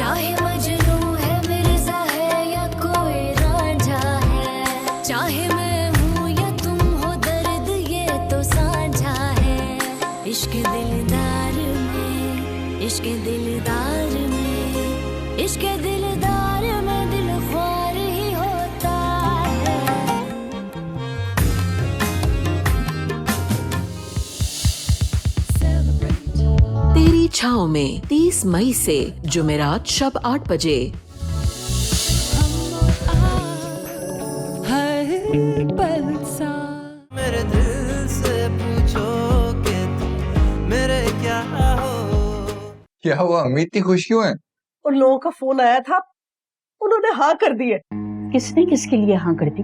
चाहे मजनू है मिर्जा है या कोई रांझा है, चाहे मैं हूँ या तुम हो दर्द ये तो साझा है। इश्क दिलदार में, इश्क दिलदार में, इश्क दिलदार में दिल ख्वार ही होता है। तेरी छाँव में 30 मई से जुमेरात शब 8 बजे। मेरे दिल से पूछो कि तुम मेरे क्या हो। क्या हुआ? अमित इतनी खुश क्यों है? उन लोगों का फोन आया था, उन्होंने हाँ कर दी है। किसने किसके लिए हाँ कर दी?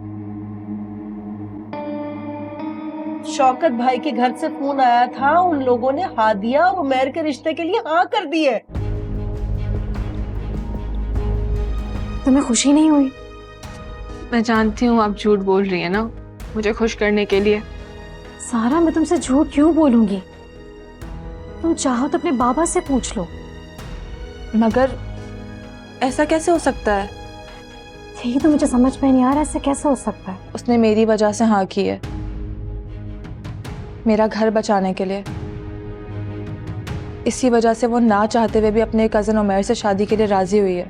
शौकत भाई के घर से फोन आया था, उन लोगों ने हादिया और उमैर के रिश्ते के लिए हाँ कर दी है। तुम्हें खुशी नहीं हुई? मैं जानती हूँ आप झूठ बोल रही है ना, मुझे खुश करने के लिए। सारा, मैं तुमसे झूठ क्यों बोलूंगी? तुम चाहो तो अपने बाबा से पूछ लो। मगर ऐसा कैसे हो सकता है? यही तो मुझे समझ में नहीं आ रहा, ऐसे कैसे हो सकता है? उसने मेरी वजह से हाँ की है, मेरा घर बचाने के लिए। इसी वजह से वो ना चाहते हुए भी अपने कजन उमैर से शादी के लिए राजी हुई है।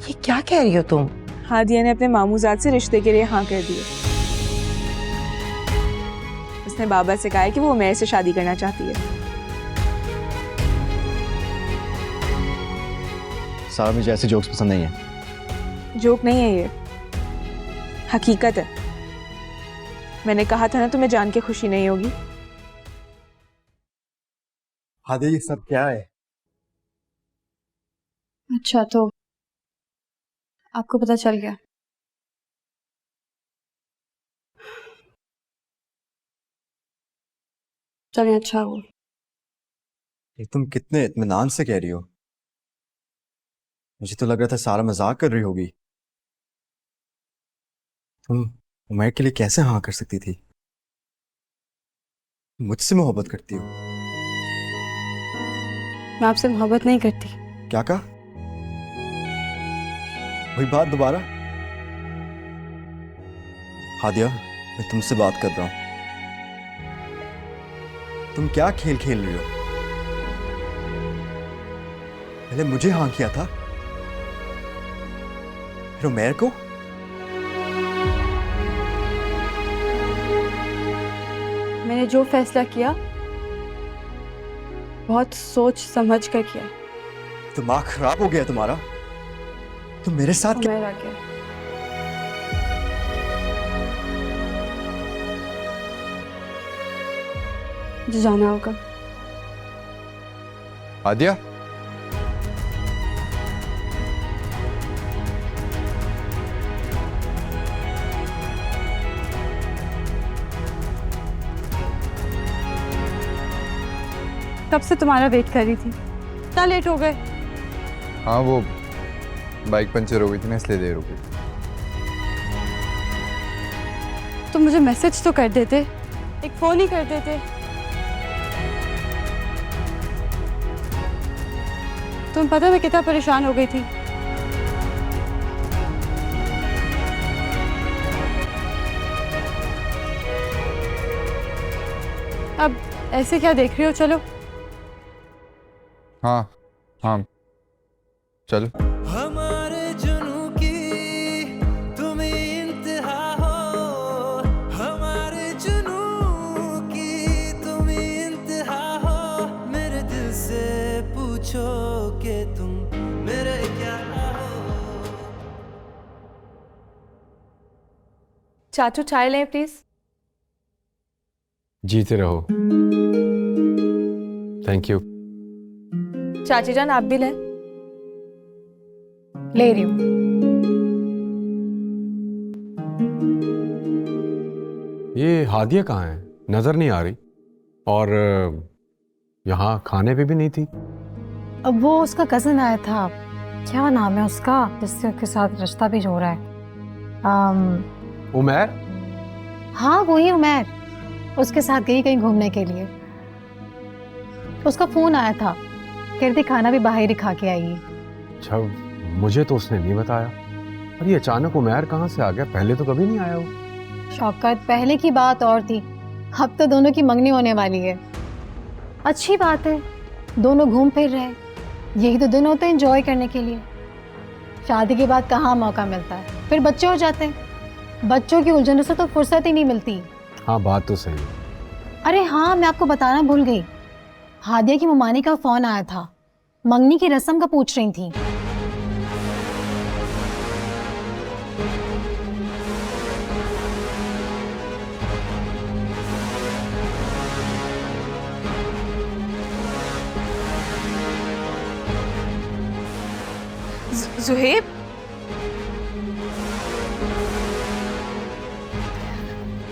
ये क्या कह रही हो तुम? हादिया ने अपने मामूजाद से रिश्ते के लिए हाँ कर दिए। उसने बाबा से कहा है कि वो उमैर से शादी करना चाहती है। सारा, मुझे ऐसे जोक्स पसंद नहीं है। जोक नहीं है ये, हकीकत है। मैंने कहा था ना तुम्हें जान के खुशी नहीं होगी। हादिया, ये सब क्या है? अच्छा, तो आपको पता चल गया? चलिए, अच्छा हुआ। ये तुम कितने इत्मीनान से कह रही हो? मुझे तो लग रहा था सारा मजाक कर रही होगी। तुम उमैर के लिए कैसे हाँ कर सकती थी? मुझसे मोहब्बत करती हो? मैं आपसे मोहब्बत नहीं करती। क्या कहा? वही बात दोबारा? हादिया, मैं तुमसे बात कर रहा हूं। तुम क्या खेल खेल रही हो? पहले मुझे हाँ किया था, फिर उमैर को। मैंने जो फैसला किया बहुत सोच समझ कर किया। दिमाग खराब हो गया तुम्हारा? तुम मेरे साथ उमैर आ गया। मुझे जाना होगा। हादिया, कब से तुम्हारा वेट कर रही थी, इतना लेट हो गए? हाँ वो बाइक पंचर हो गई थी ना, इसलिए देर हो गई। तुम मुझे मैसेज तो कर देते, एक फोन ही कर देते। तुम्हें पता मैं कितना परेशान हो गई थी। अब ऐसे क्या देख रही हो? चलो। हाँ हाँ चलो। हमारे जुनू की तुम इंतहा हो, हमारे जुनू की तुम इंतहा हो। मेरे दिल से पूछो कि तुम मेरे क्या हो। चाचू चाय लें प्लीज। जीते रहो। Thank you. चाची जान आप भी लें। ले रही हूँ। ये हादिया कहाँ है? नजर नहीं आ रही। और यहाँ खाने पे भी नहीं थी। अब वो उसका कजन आया था, क्या नाम है उसका, जिससे उसके साथ रिश्ता भी हो रहा है। उमैर? हाँ वही उमैर, उसके साथ गई कहीं घूमने के लिए। उसका फोन आया था, कहती खाना भी बाहर ही खा के आएगी। अच्छा, मुझे तो उसने नहीं बताया। और ये अचानक उमैर कहाँ से आ गया? पहले तो कभी नहीं आया वो। शौकत, पहले की बात और थी, अब तो दोनों की मंगनी होने वाली है। अच्छी बात है, दोनों घूम फिर रहे, यही तो दिन होते हैं एंजॉय करने के लिए। शादी के बाद कहाँ मौका मिलता है, फिर बच्चे हो जाते हैं, बच्चों की उलझनों से तो फुर्सत ही नहीं मिलती। हाँ, बात तो सही है। अरे हाँ, मैं आपको बताना भूल गई, हादिया की ममानी का फोन आया था, मंगनी की रस्म का पूछ रही थी। जुहेब,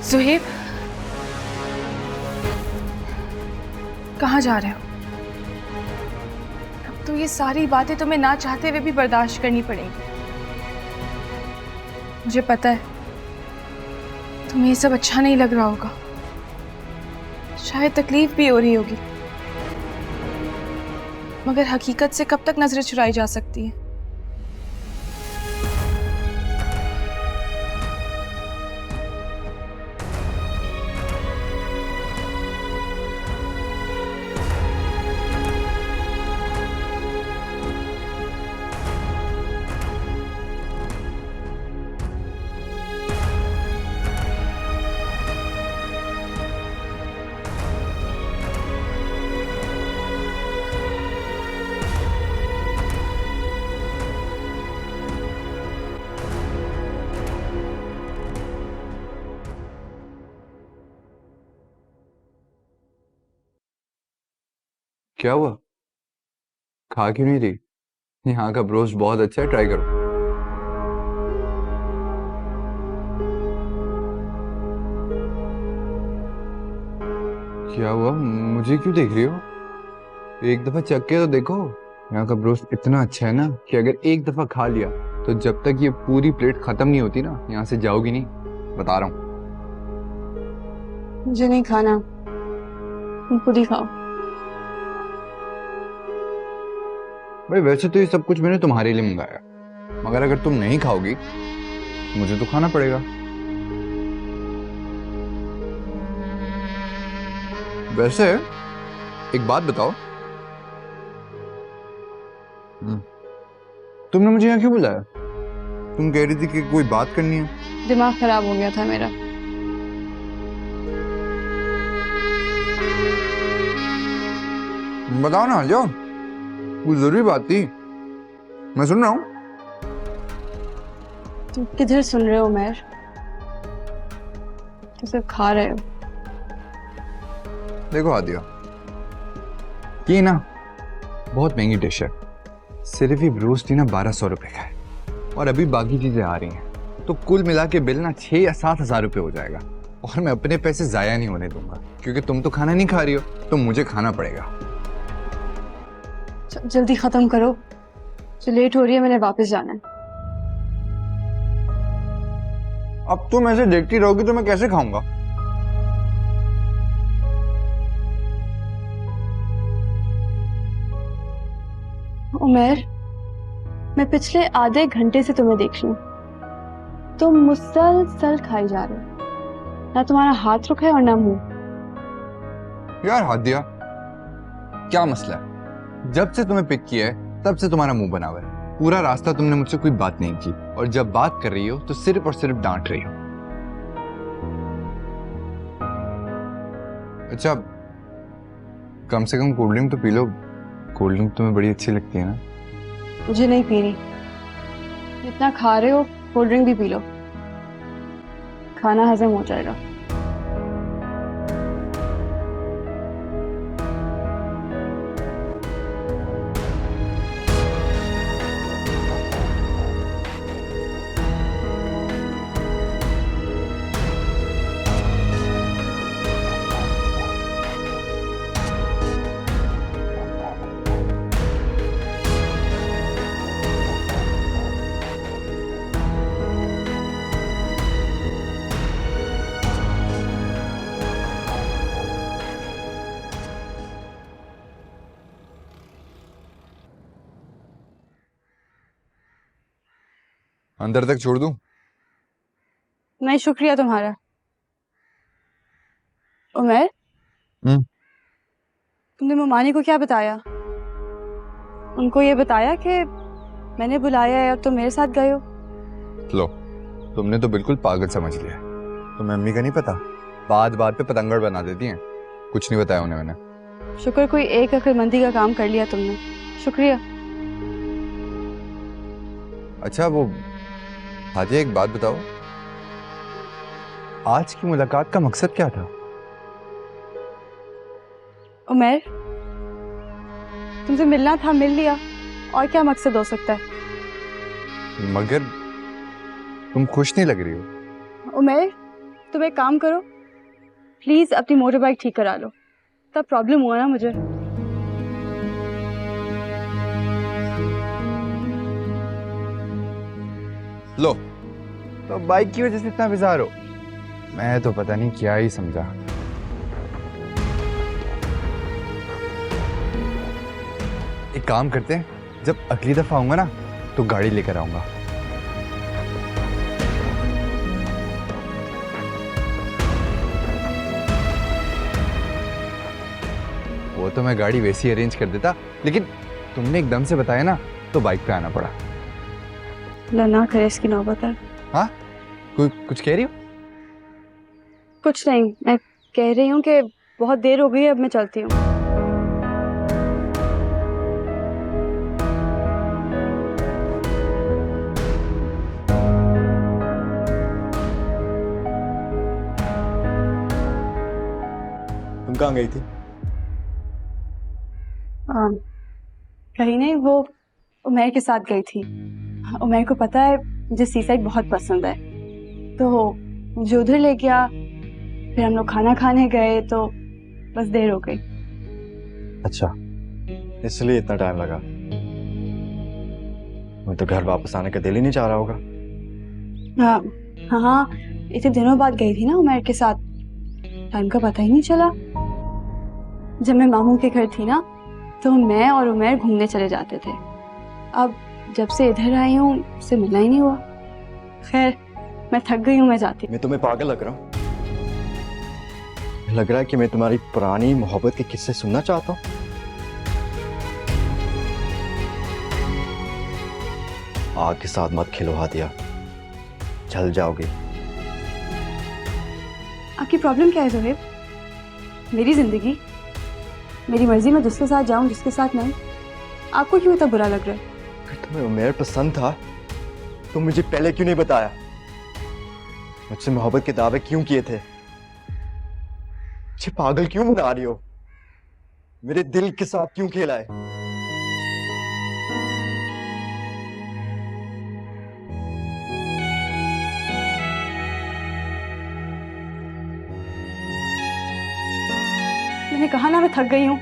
जुहेब, कहाँ जा रहे हो? अब तो ये सारी बातें तुम्हें ना चाहते हुए भी बर्दाश्त करनी पड़ेंगी। मुझे पता है तुम्हें ये सब अच्छा नहीं लग रहा होगा, शायद तकलीफ भी हो रही होगी, मगर हकीकत से कब तक नजरें चुराई जा सकती है? क्या हुआ? खा क्यों नहीं रही? यहाँ का ब्रोस्ट बहुत अच्छा है, ट्राई करो। क्या हुआ? मुझे क्यों देख रही हो? एक दफा चख के तो देखो। यहाँ का ब्रोस्ट इतना अच्छा है ना कि अगर एक दफा खा लिया तो जब तक ये पूरी प्लेट खत्म नहीं होती ना, यहाँ से जाओगी नहीं, बता रहा हूँ। मुझे नहीं खाना, तुम खुद ही खाओ। भाई वैसे तो ये सब कुछ मैंने तुम्हारे लिए मंगाया, मगर अगर तुम नहीं खाओगी मुझे तो खाना पड़ेगा। वैसे एक बात बताओ, तुमने मुझे यहाँ क्यों बुलाया? तुम कह रही थी कि कोई बात करनी है। दिमाग खराब हो गया था मेरा। बताओ ना, जाओ, कोई जरूरी बात थी, मैं सुन रहा हूँ। तुम किधर सुन रहे हो उमैर? तुम सिर्फ खा रहे हो। देखो आदिया, ये ना बहुत महंगी डिश है, सिर्फ ही ब्रोस्ट ही ना 1200 रुपए का है, और अभी बाकी चीजें आ रही हैं, तो कुल मिला के बिल ना 6 या 7 हजार रुपए हो जाएगा। और मैं अपने पैसे जाया नहीं होने दूंगा, क्योंकि तुम तो खाना नहीं खा रही हो, तो मुझे खाना पड़ेगा। जल्दी खत्म करो, जो लेट हो रही है, मैंने वापस जाना है। अब तुम ऐसे देखती रहोगी तो मैं कैसे खाऊंगा? उमैर, मैं पिछले आधे घंटे से तुम्हें देख रही हूँ, तुम मुसलसल खाई जा रहे हो, ना तुम्हारा हाथ रुका है और ना मुंह। यार हादिया, क्या मसला है? जब से तुम्हें पिक किया है तब से तुम्हारा मुंह बना हुआ है, पूरा रास्ता तुमने मुझसे कोई बात नहीं की, और जब बात कर रही हो तो सिर्फ और सिर्फ डांट रही हो। अच्छा, कम से कम कोल्ड ड्रिंक तो पी लो, कोल्ड ड्रिंक तुम्हें बड़ी अच्छी लगती है ना। मुझे नहीं पीनी, जितना खा रहे हो कोल्ड ड्रिंक भी पी लो, खाना हजम हो जाएगा। अंदर तक छोड़ दूं? नहीं शुक्रिया तुम्हारा। उमर, तुमने ममानी को क्या बताया? उनको ये बताया कि मैंने बुलाया है और तुम मेरे साथ गए हो? लो, तुमने तो बिल्कुल पागल समझ लिया। तुम्हें अम्मी का नहीं पता, बात बात पे पतंगड़ बना देती हैं। कुछ नहीं बताया उन्हें मैंने। शुक्र कोई एक अक्लमंदी का काम कर लिया तुमने, शुक्रिया। अच्छा वो हाजिया, एक बात बताओ, आज की मुलाकात का मकसद क्या था? उमर, तुमसे मिलना था, मिल लिया, और क्या मकसद हो सकता है? मगर तुम खुश नहीं लग रही हो। उमर, तुम एक काम करो, प्लीज अपनी मोटर बाइक ठीक करा लो। तब प्रॉब्लम हुआ ना मुझे। लो, तो बाइक की वजह से इतना बिजार हो? मैं तो पता नहीं क्या ही समझा। एक काम करते हैं, जब अगली दफा आऊंगा ना तो गाड़ी लेकर आऊंगा। वो तो मैं गाड़ी वैसी अरेंज कर देता, लेकिन तुमने एकदम से बताया ना तो बाइक पे आना पड़ा। ना करे इसकी नौबत है। हाँ, कुछ कह रही हो? कुछ नहीं, मैं कह रही हूँ कि बहुत देर हो गई है, अब मैं चलती हूँ। तुम कहाँ गई थी? कहीं नहीं, वो उमर के साथ गई थी। उमर को पता है मुझे सी साइड बहुत पसंद है, तो मुझे उधर ले गया। फिर हम लोग खाना खाने गए तो बस देर हो गई। अच्छा, इसलिए इतना टाइम लगा। मैं तो घर वापस आने का दिल ही नहीं चाह रहा होगा। हाँ, इतने दिनों बाद गई थी ना उमर के साथ, टाइम का पता ही नहीं चला। जब मैं मामू के घर थी ना तो मैं और उमर घूमने चले जाते थे। अब जब से इधर आई हूँ उससे मिलना ही नहीं हुआ। खैर, मैं थक गई हूँ, मैं जाती। मैं तुम्हें पागल लग रहा हूँ? लग रहा है कि मैं तुम्हारी पुरानी मोहब्बत के किस्से सुनना चाहता हूँ। आग के साथ मत खिलो हादिया, जल जाओगी। आपकी प्रॉब्लम क्या है जोहेब? मेरी जिंदगी, मेरी मर्जी में जिसके साथ जाऊं जिसके साथ नहीं। आपको क्यों इतना बुरा लग रहा है? अगर तुम्हें उमर पसंद था तो मुझे पहले क्यों नहीं बताया? मुझसे मोहब्बत के दावे क्यों किए थे? मुझे पागल क्यों बना रही हो? मेरे दिल के साथ क्यों खेला है? मैंने कहा ना मैं थक गई हूँ।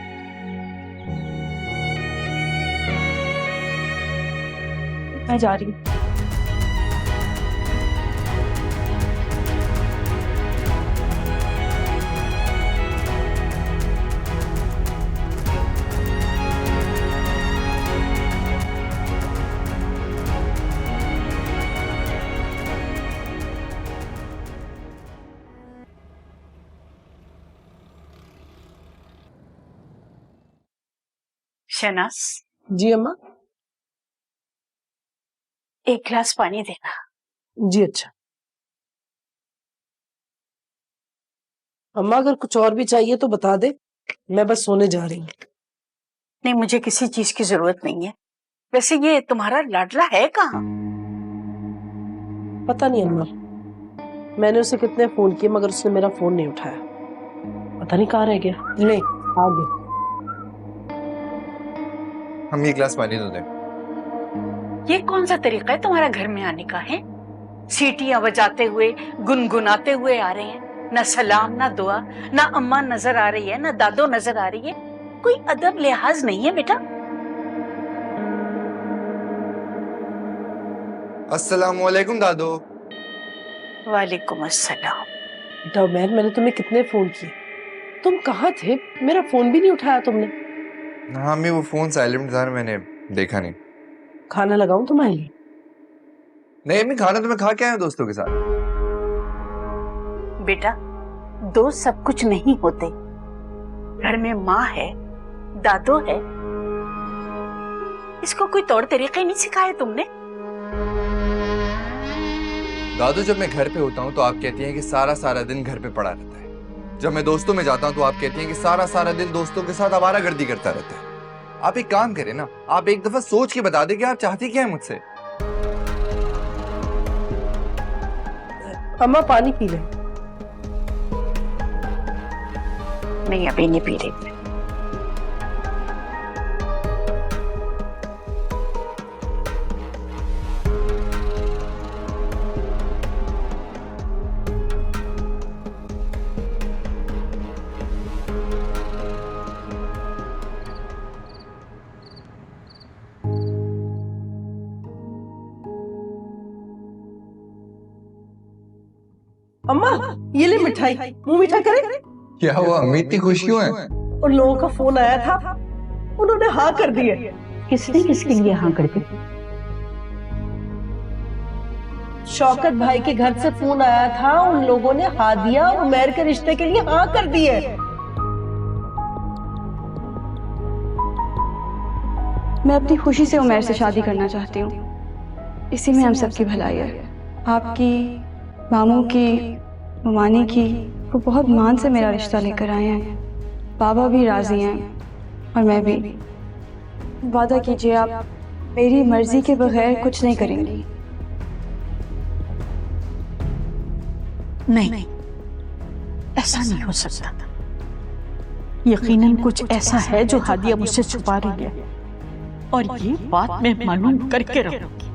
मैं जा रही हूँ। शहनाज, जी अम्मा। एक गिलास पानी देना। जी अच्छा अम्मा, अगर कुछ और भी चाहिए तो बता दे, मैं बस सोने जा रही हूँ। नहीं, मुझे किसी चीज की जरूरत नहीं है। वैसे ये तुम्हारा लाडला है कहाँ? पता नहीं अम्मा, मैंने उसे कितने फोन किए मगर उसने मेरा फोन नहीं उठाया। पता नहीं कहाँ रह गया। ले आ गया। हम ये गिलास पानी दो दें। ये कौन सा तरीका है तुम्हारा घर में आने का है? सीटियां बजाते हुए, गुनगुनाते हुए आ रहे हैं। ना सलाम, ना दुआ, ना अम्मा नजर आ रही है, ना दादो नजर आ रही है। कोई अदब लिहाज नहीं है बेटा। अस्सलामु अलैकुम दादो। वालेकुम अस्सलाम। बेटा उमर, मैंने तुम्हें कितने फोन किए, तुम कहाँ थे? मेरा फोन भी नहीं उठाया तुमने। हाँ अम्मी, वो फोन साइलेंट था, मैंने देखा नहीं। खाना लगाऊं तुम्हारे लिए? नहीं अम्मी, खाना तो मैं खा के आया हूं दोस्तों के साथ। बेटा, दोस्त सब कुछ नहीं होते। घर में माँ है, दादो है। इसको कोई तौर तरीके नहीं सिखाए तुमने? दादू, जब मैं घर पे होता हूँ तो आप कहती हैं कि सारा सारा दिन घर पे पड़ा रहता है। जब मैं दोस्तों में जाता हूँ तो आप कहती हैं कि सारा सारा दिन दोस्तों के साथ आवारागर्दी करता रहता है। आप एक काम करें ना, आप एक दफा सोच के बता दें कि आप चाहती क्या है मुझसे। अम्मा पानी पी ले। नहीं, अभी नहीं पी रही। अम्मा ये ले मिठाई, मुंह मीठा करे। क्या हुआ अम्मी, इतनी खुश क्यों है? उन लोगों का फोन आया था, उन्होंने हाँ कर दी है। किसने किसके लिए हाँ कर दी? शौकत भाई के घर से फोन आया था, उन लोगों ने हादिया और उमैर के रिश्ते के लिए हाँ कर दी है। मैं अपनी खुशी से उमैर से शादी करना चाहती हूँ। इसी में हम सबकी भलाई है। आपकी, मामू की, ममानी की, वो बहुत मान से मेरा रिश्ता लेकर आए हैं। बाबा भी राजी हैं और मैं भी। वादा कीजिए आप मेरी मर्जी के बगैर कुछ नहीं करेंगी। नहीं, ऐसा नहीं हो सकता। यकीनन कुछ ऐसा है जो हादिया मुझसे छुपा रही है, और ये बात मैं मालूम करके रहूंगी।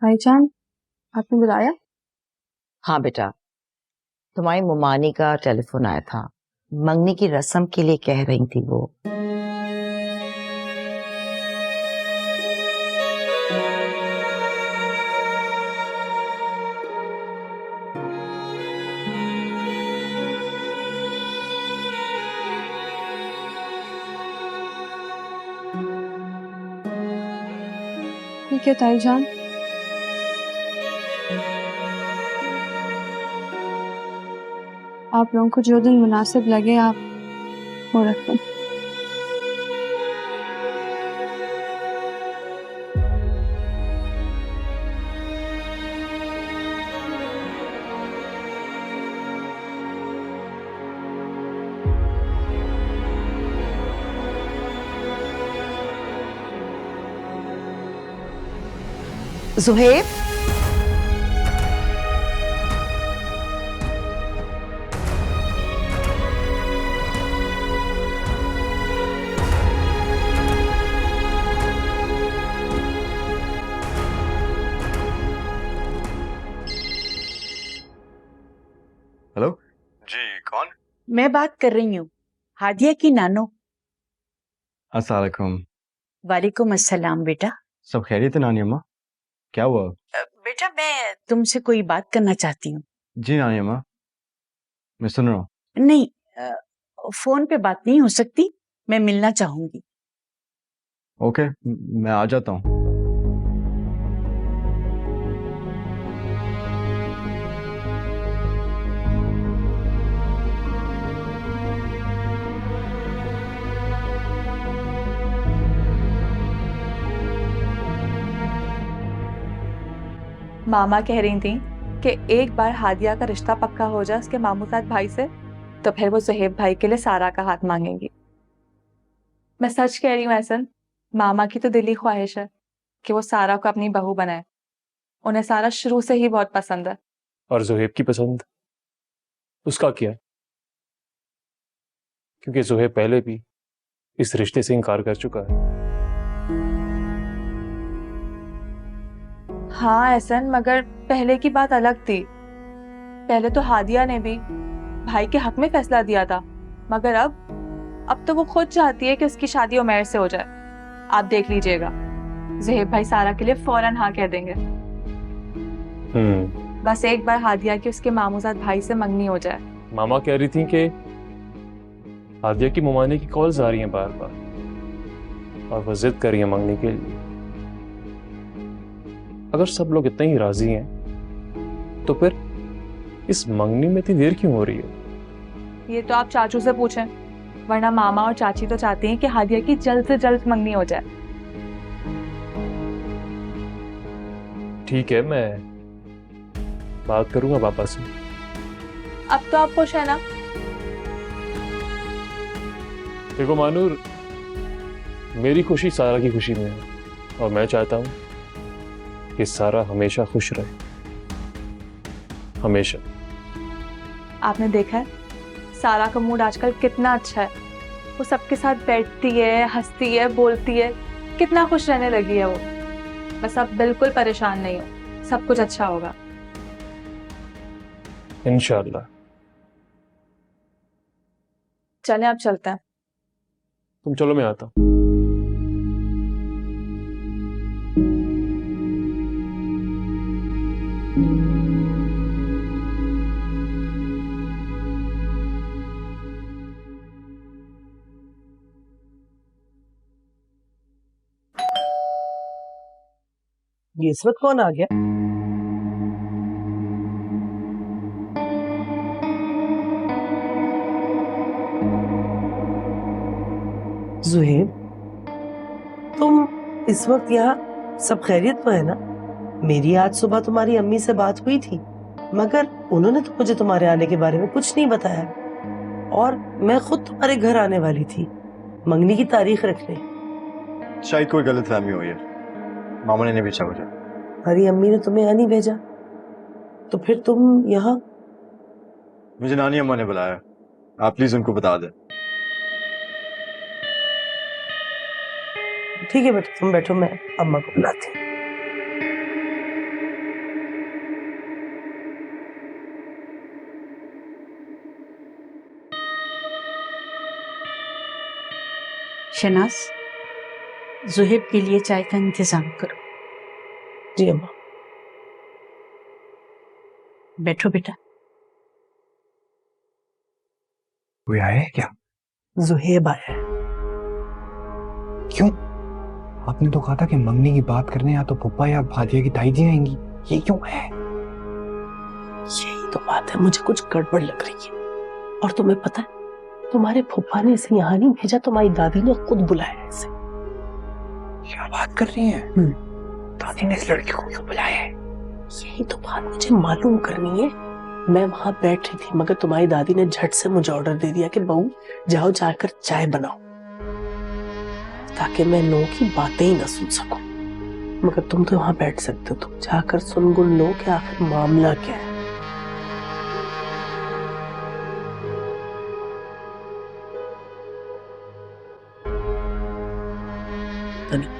भाईजान, आपने बुलाया? हाँ बेटा, तुम्हारी मुमानी का टेलीफोन आया था। मंगनी की रस्म के लिए कह रही थी वो। ठीक है ताईजान। आप लोगों को जो दिन मुनासिब लगे आप वो रखें। ज़ुहैब, हेलो जी, कौन? मैं बात कर रही हूँ हादिया की नानो। अस्सलाम वालेकुम। वालेकुम अस्सलाम। बेटा, सब खैरियत है नानी अम्मा? क्या हुआ? बेटा मैं तुमसे कोई बात करना चाहती हूँ। जी नानी अम्मा, मैं सुन रहा हूँ। नहीं, फोन पे बात नहीं हो सकती, मैं मिलना चाहूंगी। ओके, मैं आ जाता हूँ। मामा कह रही थी कि एक बार हादिया का रिश्ता पक्का हो जाए उसके मामू साथ भाई से, तो फिर वो ज़ुहैब भाई के लिए सारा का हाथ मांगेंगी। मैं सच कह रही हूँ एहसन, मामा की तो दिली ख्वाहिश है कि वो सारा को अपनी बहू बनाए। उन्हें सारा शुरू से ही बहुत पसंद है। और ज़ुहैब की पसंद उसका क्या? क्योंकि ज़ुहैब पहले भी इस रिश्ते से इनकार कर चुका है। हाँ एहसन, मगर पहले की बात अलग थी। पहले तो हादिया ने भी भाई के हक में फैसला दिया था, मगर अब तो वो खुद चाहती है कि उसकी शादी उमैर से हो जाए। आप देख लीजिएगा, ज़ुहैब भाई सारा के लिए फौरन हाँ कह देंगे। बस एक बार हादिया की उसके मामूजात भाई से मंगनी हो जाए। मामा कह रही थी कि हादिया की मुमानी की कॉल्स आ रही हैं बार बार, और वो जिद कर रही है मंगनी के लिए। अगर सब लोग इतने ही राजी हैं तो फिर इस मंगनी में इतनी देर क्यों हो रही है? ये तो आप चाचू से पूछें, वरना मामा और चाची तो चाहते हैं कि हादिया की जल्द से जल्द मंगनी हो जाए। ठीक है, मैं बात करूंगा पापा से। अब तो आप खुश है ना? देखो मानूर, मेरी खुशी सारा की खुशी में है, और मैं चाहता हूं कि सारा हमेशा खुश रहे, हमेशा। आपने देखा है सारा का मूड आजकल कितना अच्छा है। वो सबके साथ बैठती है, हंसती है, बोलती है, कितना खुश रहने लगी है वो। बस आप बिल्कुल परेशान नहीं हो, सब कुछ अच्छा होगा इंशाल्लाह। चलें अब चलते हैं। तुम चलो, मैं आता हूं। ये इस वक्त कौन आ गया? ज़ुहैब, तुम इस वक्त यहाँ? सब खैरियत तो है ना? मेरी आज सुबह तुम्हारी अम्मी से बात हुई थी, मगर उन्होंने तो मुझे तुम्हारे आने के बारे में कुछ नहीं बताया, और मैं खुद तुम्हारे घर आने वाली थी मंगनी की तारीख रखने। शायद कोई गलतफहमी हुई है, मामा ने नहीं भेजा मुझे। हमारी अम्मी ने तुम्हें यहाँ नहीं भेजा, तो फिर तुम यहाँ? मुझे नानी अम्मा ने बुलाया, आप प्लीज उनको बता दें। ठीक है बेटा, तुम बैठो, मैं अम्मा को बुलाती हूँ। शनाज, ज़ुहैब के लिए चाय का इंतजाम करो। जी अम्मा। बैठो बेटा। कोई आया है क्या? ज़ुहैब आया है। क्यों? आपने तो कहा था कि मंगनी की बात करने या तो फुप्पा या हादिया की ताई जी आएंगी, ये क्यों है? यही तो बात है, मुझे कुछ गड़बड़ लग रही है। और तुम्हें पता है, तुम्हारे फुप्पा ने इसे यहाँ नहीं भेजा, तुम्हारी दादी ने खुद बुलाया इसे। क्या बात कर रही हैं? दादी ने इस लड़की को क्यों बुलाया है? यही तो बात मुझे मालूम करनी है। मैं वहां बैठ रही थी, मगर तुम्हारी दादी ने झट से मुझे ऑर्डर दे दिया कि बहू जाओ जाकर चाय बनाओ, ताकि मैं नो की बातें ही ना सुन सकूं। मगर तुम तो वहां बैठ सकते हो, तुम जाकर सुन गुन लो कि आखिर मामला क्या है।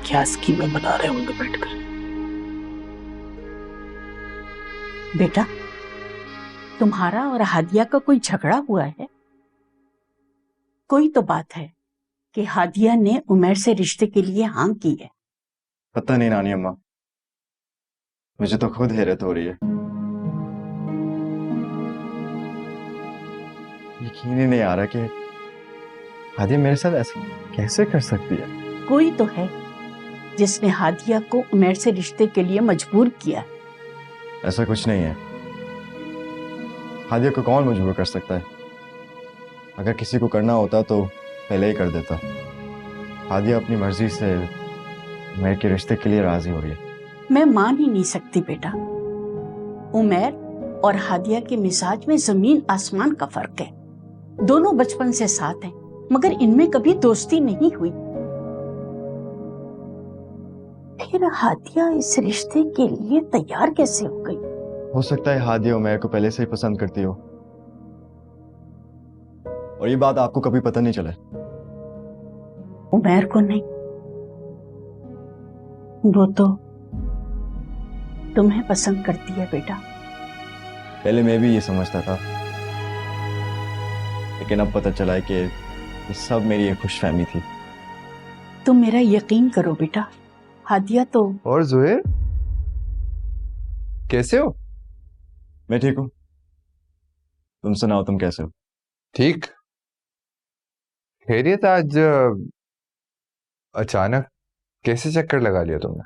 क्या स्कीमें बना रहे होंगे बैठकर। बेटा, तुम्हारा और हादिया का कोई झगड़ा हुआ है? कोई तो बात है कि हादिया ने उमैर से रिश्ते के लिए हाँ की है। पता नहीं नानी अम्मा, मुझे तो खुद हैरत हो रही है। यकीन ही नहीं आ रहा कि हादिया मेरे साथ ऐसा कैसे कर सकती है। कोई तो है जिसने हादिया को उमैर से रिश्ते के लिए मजबूर किया। ऐसा कुछ नहीं है, हादिया को कौन मजबूर कर सकता है? अगर किसी को करना होता तो पहले ही कर देता। हादिया अपनी मर्जी से उमैर के रिश्ते के लिए राजी हो रही है। मैं मान ही नहीं सकती बेटा। उमैर और हादिया के मिजाज में जमीन आसमान का फर्क है। दोनों बचपन से साथ हैं, मगर इनमें कभी दोस्ती नहीं हुई। फिर हादिया इस रिश्ते के लिए तैयार कैसे हो गई? हो सकता है हादिया उमैर को पहले से ही पसंद करती हो, और ये बात आपको कभी पता नहीं चला। उमैर को नहीं, वो तो तुम्हें पसंद करती है बेटा। पहले मैं भी ये समझता था, लेकिन अब पता चला है कि ये सब मेरी एक खुशफहमी थी। तुम मेरा यकीन करो बेटा, हादिया तो। और जुहैर कैसे हो? मैं ठीक हूँ, तुम सुनाओ, तुम कैसे हो? ठीक। खैरियत? आज अचानक कैसे चक्कर लगा लिया तुमने?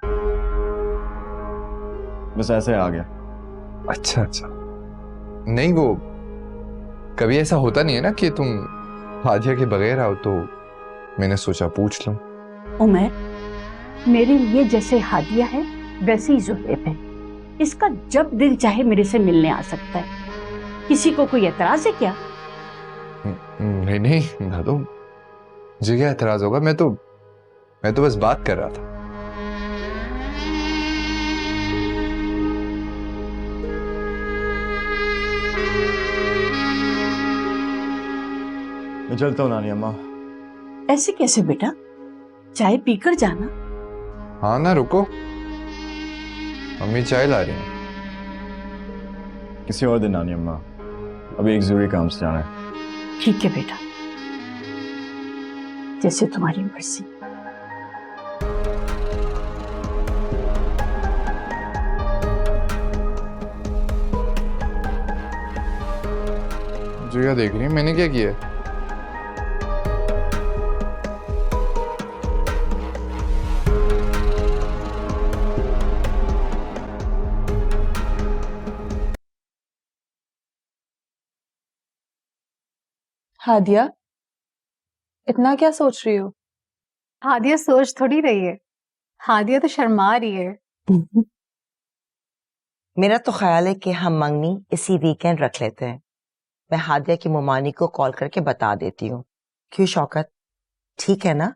बस ऐसे आ गया। अच्छा अच्छा, नहीं वो कभी ऐसा होता नहीं है ना कि तुम हादिया के बगैर आओ, तो मैंने सोचा पूछ लूं। उमर, मेरे लिए जैसे हादिया है वैसे ही जुहैब है। इसका जब दिल चाहे मेरे से मिलने आ सकता है। किसी को कोई एतराज है क्या? नहीं नहीं ना, तो मुझे क्या एतराज होगा? मैं तो बस बात कर रहा था। मैं चलता हूँ नानी अम्मा। ऐसे कैसे बेटा, चाय पीकर जाना। हाँ ना, रुको, मम्मी चाय ला रही हैं। किसी और दिन नानी अम्मा, अभी एक जरूरी काम से जाना है। ठीक है बेटा, जैसे तुम्हारी मर्जी। जो क्या देख रही है, मैंने क्या किया है? हादिया, इतना क्या सोच रही हो? हादिया सोच थोड़ी रही है, हादिया तो शर्मा रही है। मेरा तो ख्याल है कि हम मंगनी इसी वीकेंड रख लेते हैं। मैं हादिया की मुमानी को कॉल करके बता देती हूँ। क्यों शौकत, ठीक है ना?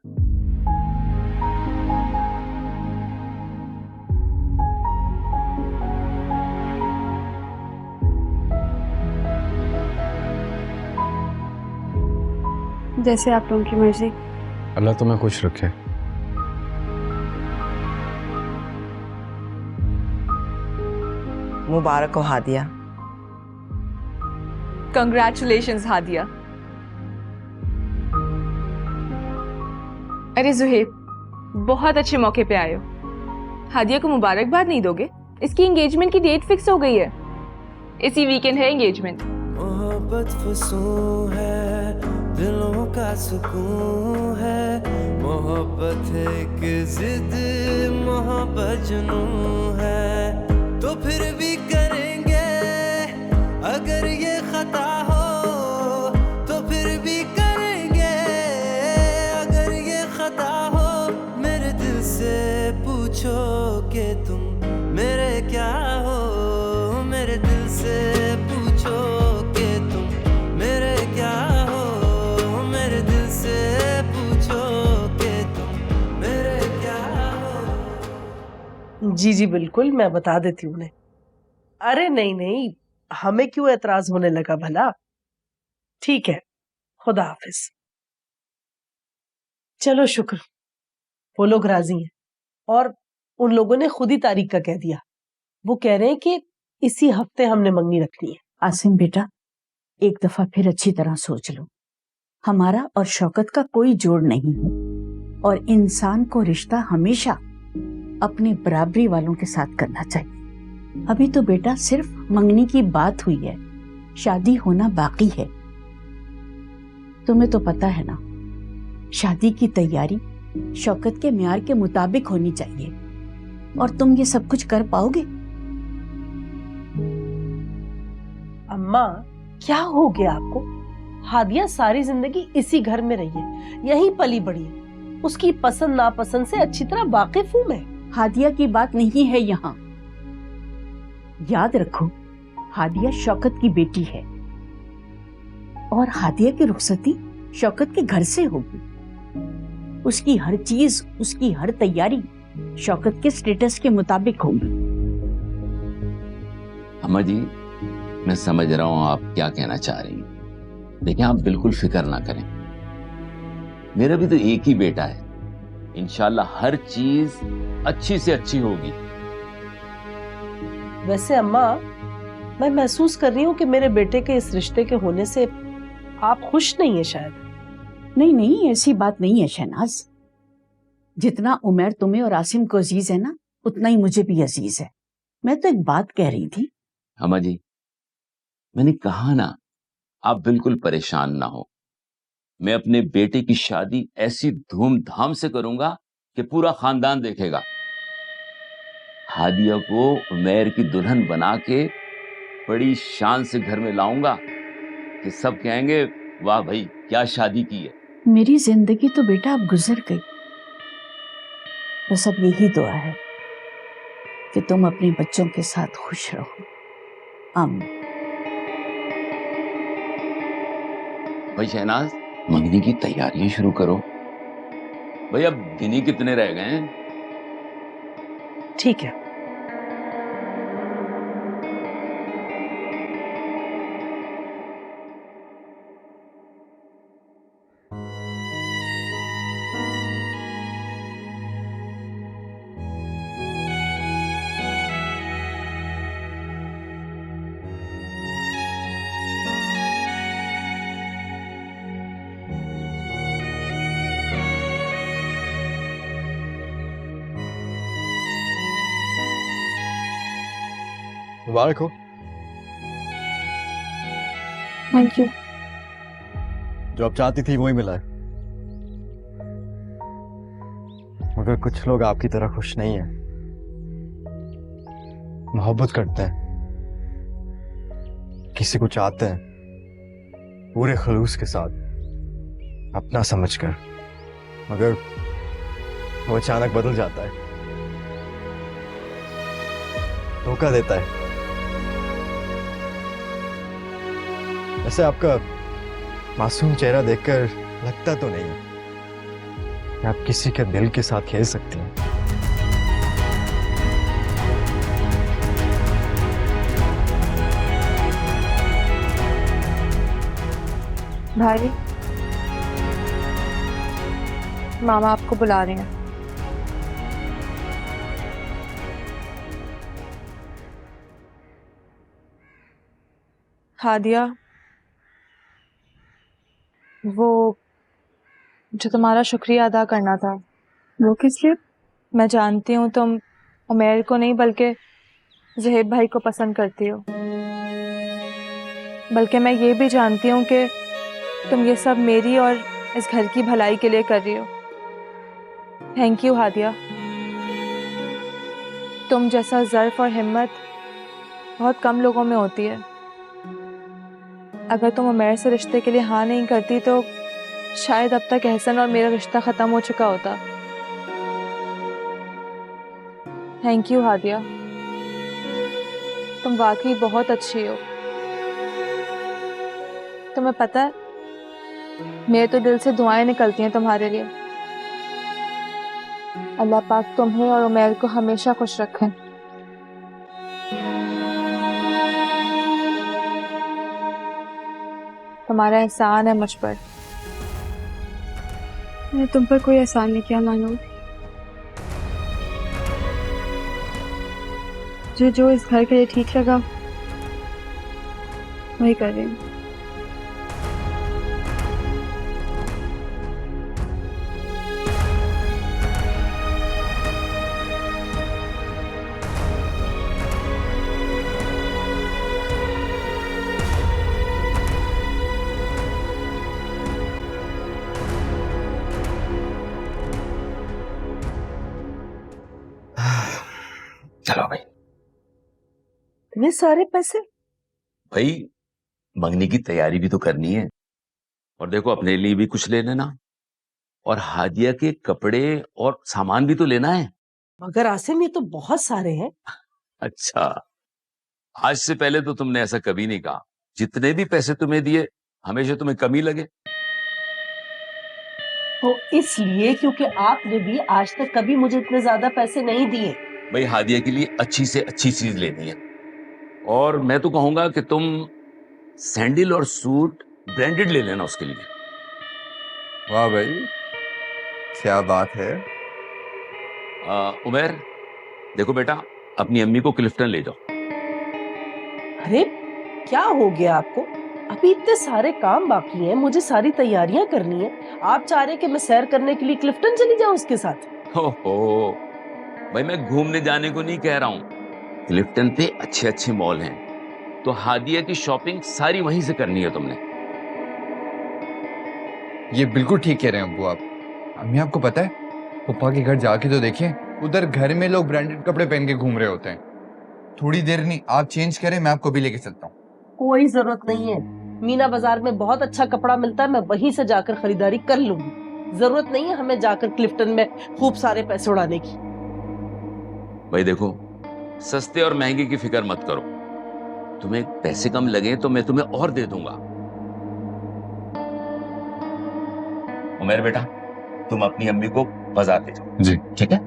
जैसे आप लोगों की मर्जी। अल्लाह तुम्हें खुश रखे। मुबारक हो हादिया। कंग्रेचुलेशंस हादिया। अरे जुहेब, बहुत अच्छे मौके पे आए हो। हादिया को मुबारकबाद नहीं दोगे? इसकी एंगेजमेंट की डेट फिक्स हो गई है। इसी वीकेंड है एंगेजमेंट। मोहब्बत फसूं है, दिलों का सुकून है। मोहब्बत एक जिद, मोहब्बत जुनून है। तो फिर भी करेंगे अगर ये खता हो, तो फिर भी करेंगे अगर ये खता हो। मेरे दिल से पूछो कि तुम मेरे क्या हो, मेरे दिल से पूछो कि तुम मेरे क्या हो, मेरे दिल से पूछो कि तुम मेरे क्या हो। जी जी बिल्कुल, मैं बता देती हूँ उन्हें। अरे नहीं नहीं, हमें क्यों एतराज होने लगा भला। ठीक है, खुदा हाफिज। चलो शुक्र, वो लोग राजी हैं और उन लोगों ने खुद ही तारीख का कह दिया। वो कह रहे हैं कि इसी हफ्ते हमने मंगनी रखनी है। आसिम बेटा, एक दफा फिर अच्छी तरह सोच लो। हमारा और शौकत का कोई जोड़ नहीं है और इंसान को रिश्ता हमेशा अपने बराबरी वालों के साथ करना चाहिए। अभी तो बेटा सिर्फ मंगनी की बात हुई है, शादी होना बाकी है। तुम्हें तो पता है ना, शादी की तैयारी शौकत के म्यार के मुताबिक होनी चाहिए। और तुम ये सब कुछ कर पाओगे? अम्मा, क्या हो गया आपको? हादिया सारी जिंदगी इसी घर में रही है, यहीं पली बड़ी है। उसकी पसंद नापसंद से अच्छी तरह वाकिफ हूं मैं। हादिया की बात नहीं है यहाँ। याद रखो, हादिया शौकत की बेटी है और हादिया की रुखसती शौकत के घर से होगी। उसकी हर चीज, उसकी हर तैयारी शौकत के स्टेटस के मुताबिक होगी। अम्मा जी, मैं समझ रहा हूं आप क्या कहना चाह रही हैं। देखिए, आप बिल्कुल फिक्र ना करें। मेरा भी तो एक ही बेटा है। इंशाल्लाह हर चीज अच्छी से अच्छी होगी। वैसे अम्मा, मैं महसूस कर रही हूँ कि मेरे बेटे के इस रिश्ते के होने से आप खुश नहीं है शायद। नहीं नहीं, ऐसी बात नहीं है शहनाज। जितना उमर तुम्हें और आसिम को अजीज है ना, उतना ही मुझे भी अजीज है। मैं तो एक बात कह रही थी। अम्मा जी, मैंने कहा ना, आप बिल्कुल परेशान ना हो। मैं अपने बेटे की शादी ऐसी धूमधाम से करूंगा कि पूरा खानदान देखेगा। हादिया को उमैर की दुल्हन बना के बड़ी शान से घर में लाऊंगा कि सब कहेंगे वाह भाई क्या शादी की है। मेरी जिंदगी तो बेटा अब गुजर गई, बस अब यही दुआ है कि तुम अपने बच्चों के साथ खुश रहो। आमीन। भाई शहनाज, मंगनी की तैयारियां शुरू करो। भाई अब दिन ही कितने रह गए हैं। ठीक है। मुबारक हो। Thank you. जो आप चाहती थी वही मिला है, मगर कुछ लोग आपकी तरह खुश नहीं हैं। मोहब्बत करते हैं, किसी को चाहते हैं पूरे खलूस के साथ, अपना समझकर, मगर वो अचानक बदल जाता है, धोखा देता है। वैसे आपका मासूम चेहरा देखकर लगता तो नहीं कि आप किसी के दिल के साथ खेल सकती हैं। भाई, मामा आपको बुला रहे हैं। हादिया, वो जो तुम्हारा शुक्रिया अदा करना था। वो किस लिए? मैं जानती हूँ तुम उमैर को नहीं बल्कि ज़ुहैब भाई को पसंद करती हो, बल्कि मैं ये भी जानती हूँ कि तुम ये सब मेरी और इस घर की भलाई के लिए कर रही हो। Thank you Hadiya. तुम जैसा ज़र्फ और हिम्मत बहुत कम लोगों में होती है। अगर तुम उमैर से रिश्ते के लिए हाँ नहीं करती तो शायद अब तक एहसन और मेरा रिश्ता ख़त्म हो चुका होता। थैंक यू हादिया, तुम वाकई बहुत अच्छी हो। तुम्हें पता है, मेरे तो दिल से दुआएं निकलती हैं तुम्हारे लिए। अल्लाह पाक तुम्हें और उमैर को हमेशा खुश रखे। तुम्हारा एहसान है मुझ पर। मैंने तुम पर कोई एहसान नहीं किया मानो। जो इस घर के लिए ठीक लगा वही कर रही हूँ। चलो भाई। इतने सारे पैसे? भाई मंगनी की तैयारी भी तो करनी है, और देखो अपने लिए भी कुछ ले लेना, और हादिया के कपड़े और सामान भी तो लेना है। मगर आसिम, ये तो बहुत सारे हैं। अच्छा, आज से पहले तो तुमने ऐसा कभी नहीं कहा। जितने भी पैसे तुम्हें दिए हमेशा तुम्हें कमी लगे। तो इसलिए क्योंकि आपने भी आज तक कभी मुझे इतने ज्यादा पैसे नहीं दिए। भाई हादिया के लिए अच्छी से अच्छी चीज लेनी है, और मैं तो कहूंगा कि तुम सैंडल और सूट ब्रांडेड ले लेना उसके लिए। वाह भाई, क्या बात है। उमैर, देखो बेटा, अपनी अम्मी को क्लिफ्टन ले जाओ। अरे क्या हो गया आपको? अभी इतने सारे काम बाकी हैं, मुझे सारी तैयारियां करनी है। आप चाह रहे कि मैं सैर करने के लिए क्लिफ्टन चली जाऊं उसके साथ? हो भाई, मैं घूमने जाने को नहीं कह रहा हूँ। क्लिफ्टन पे अच्छे अच्छे मॉल हैं, तो हादिया की शॉपिंग सारी वहीं से करनी है तुमने। ये बिल्कुल ठीक कह रहे हैं अब्बू आप। अम्मी आपको पता है, पप्पा के घर जाके तो देखिए, उधर घर में लोग ब्रांडेड कपड़े पहन के घूम रहे होते हैं। थोड़ी देर नहीं, आप चेंज करें, मैं आपको भी लेके चलता हूँ। कोई जरूरत नहीं है, मीना बाजार में बहुत अच्छा कपड़ा मिलता है, मैं वहीं से जाकर खरीदारी कर लूंगी। जरूरत नहीं है हमें जाकर क्लिफ्टन में खूब सारे पैसे उड़ाने की। भाई देखो, सस्ते और महंगे की फिक्र मत करो। तुम्हें पैसे कम लगे तो मैं तुम्हें और दे दूंगा। उमर बेटा, तुम अपनी अम्मी को बाजार ले जाओ। जी ठीक है।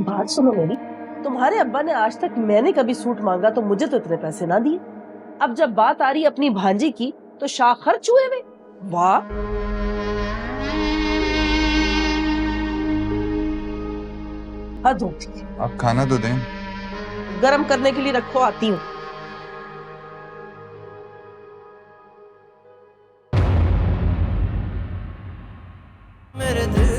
बात सुनो मेरी, तुम्हारे अब्बा ने आज तक मैंने कभी सूट मांगा तो मुझे तो इतने पैसे ना दिए। अब जब बात आ रही अपनी भांजी की तो शाख खर्च हुए वे। वाह, हद होती है। आप खाना तो दें। गरम करने के लिए रखो, आती हूँ। मेरे दिल